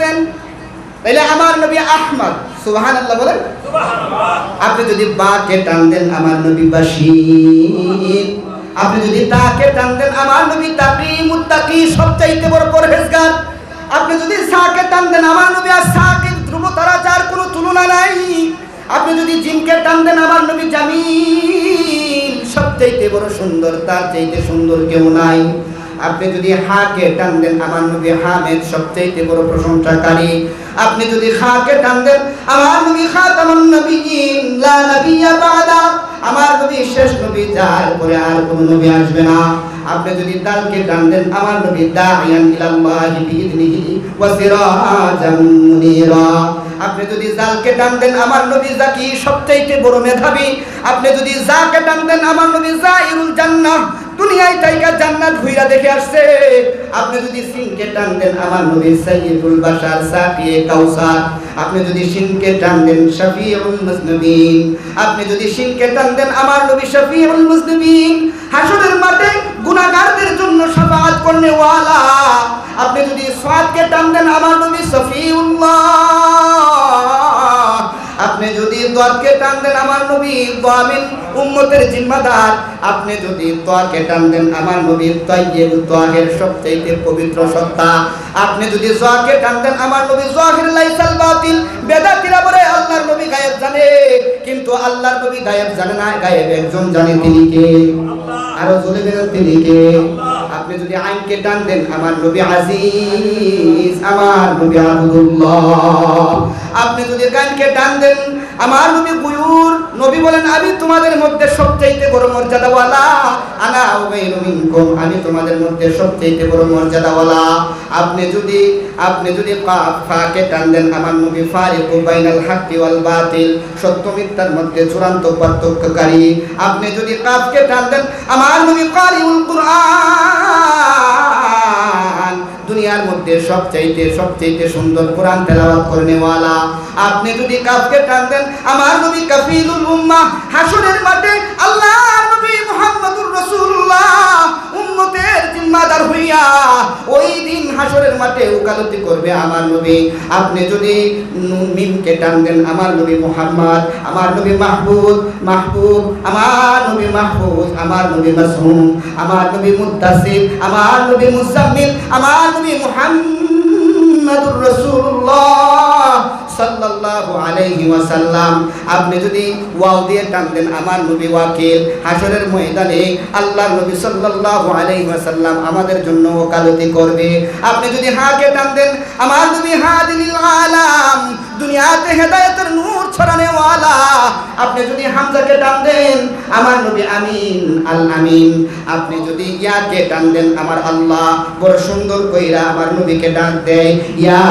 দেন তাহলে আমার নবী আহমদ, সুবহানাল্লাহ বলেন সুবহানাল্লাহ। আপনি যদি বাকে টান দেন আমার নবী বাশীর, আপনি যদি তাকে টান দেন আমার নবী তাকি মুত্তাকি, সবচাইতে বড় পরহেজগার। আপনি যদি সাকে টান দেন আমার নবী আর সাকে ধ্রুব তারা, যার কোনো তুলনা নাই। আপনি যদি জিনকে টান দেন আমার নবী জামিল, সবচাইতে বড় সুন্দর, তার চাইতে সুন্দর কেউ নাই। আপনি যদি হাকে টান দেন আমার নবী হামেদ, সবচাইতে বড় প্রশংসাকারী। আপনি যদি খাকে টান দেন আমার নবী খাতামুন নবিয়্যিন, লা নবিয়্যা বাদা, আমার নবী শেষ নবী, যার পরে আর কোন নবী আসবে না। আপনি যদি দালকে টান দেন আমার নবী দাইয়ান ইলাল্লাহি বিইذনিহি ওয়া সিরাজাম মুনীরা। আপনি যদি জালকে টান দেন আমার নবী জাকি, সবচাইতে বড় মেধাবী। আপনি যদি জাকে টান দেন আমার নবী জাইরুল জান্নাহ, দুনিয়ায় তাইকা জান্নাত ঘুইরা দেখে আসছে। আপনি যদি সিনকে টান দেন আমার নবী সাইয়্যিদুল বাশার সাকিয়ে কাউসার। আপনি যদি সিনকে টান দেন শাফিউল মুজনিবিন। আপনি যদি সিনকে টান দেন আমার নবী শাফিউল মুজনিবিন, হাসরের মাঠে গুনাহগারদের জন্য শাফাআত করনে ওয়ালা। আপনি যদি সাদকে টান দেন আমার নবী সফিউল্লাহ। আপনি যদি দোয়াকে টান দেন আমার নবী দামিন, উম্মতের জিম্মাদার। আপনি যদি দোয়াকে টান দেন আমার নবী তাইয়্যিব, তাহের, সবচেয়ে পবিত্র সত্তা। আপনি যদি দোয়াকে টান দেন আমার নবী যাহির লাইসাল বাতিল। বেদাতীরা বলে আল্লাহর নবী গায়েব জানে, কিন্তু আল্লাহর নবী গায়েব জানে না, গায়েব একজন জানে, তিনি কে? আরো জোরে বলেন তিনি কে? আপনি যদি আইনকে টান দেন আমার নবী আজিজ, আমার নবী আব্দুল্লাহ। আপনি যদি গানকে টান দেন আমার নবী গুয়ুর, নবী বলেন আমি তোমাদের মধ্যে সবচেয়ে বড় মর্যাদাওয়ালা, আনা গায়রু মিনকুম, আমি তোমাদের মধ্যে সবচেয়ে বড় মর্যাদাওয়ালা। আপনি যদি কাফ ফাকে টান দেন আমার নবী ফারিকু বাইনাল হাক্কি ওয়াল বাতিল, সত্য মিথ্যার মধ্যে চূড়ান্ত পার্থক্যকারী। আপনি যদি কাফকে টান দেন আমার নবী কারিউল কুরআন, দুনিয়ার মধ্যে সবচেয়ে সুন্দর কোরআন তেলাওয়াত করনেওয়ালা। আপনি যদি কাফকে টান দেন আমার নবী কাফিলুল উম্মাহ, হাসরের মাঠে আল্লাহর নবী মুহাম্মদুর রাসূলুল্লাহ উম্মতের জিম্মাদার হইয়া ওই দিন হাসরের মাঠে ওকালতি করবে আমার নবী। আপনি যদি মিমকে টান দেন আমার নবী মুহাম্মদ, আমার নবী মাহবুব, আমার নবী মাহফুজ, আমার নবী মাসুম, আমার নবী মুদ্দাসির, আমার নবী মুজাম্মিল, আমার নবী মুহাম্মদুর রাসূলুল্লাহ সাল্লাল্লাহু আলাইহি ওয়াসাল্লাম। আপনি যদি ওয়াও দিয়ে টান দেন আমার নবী ওয়াকিল, হাসরের ময়দানে আল্লাহর নবী সাল্লাল্লাহু আলাইহি ওয়াসাল্লাম আমাদের জন্য ওকালতি করবে। আপনি যদি হাকে টান দেন আমার নবী হাদিল আলাম, দুনিয়াতে হেদায়েতের নূর ছড়ানে ওয়ালা। আপনি যদি হামজাকে টান দেন আমার নবী আমিন আল আমিন। আপনি যদি ইয়াকে টান দেন আমার আল্লাহ বড় সুন্দর কইরা আমার নবীকে ডাক দেয় ইয়া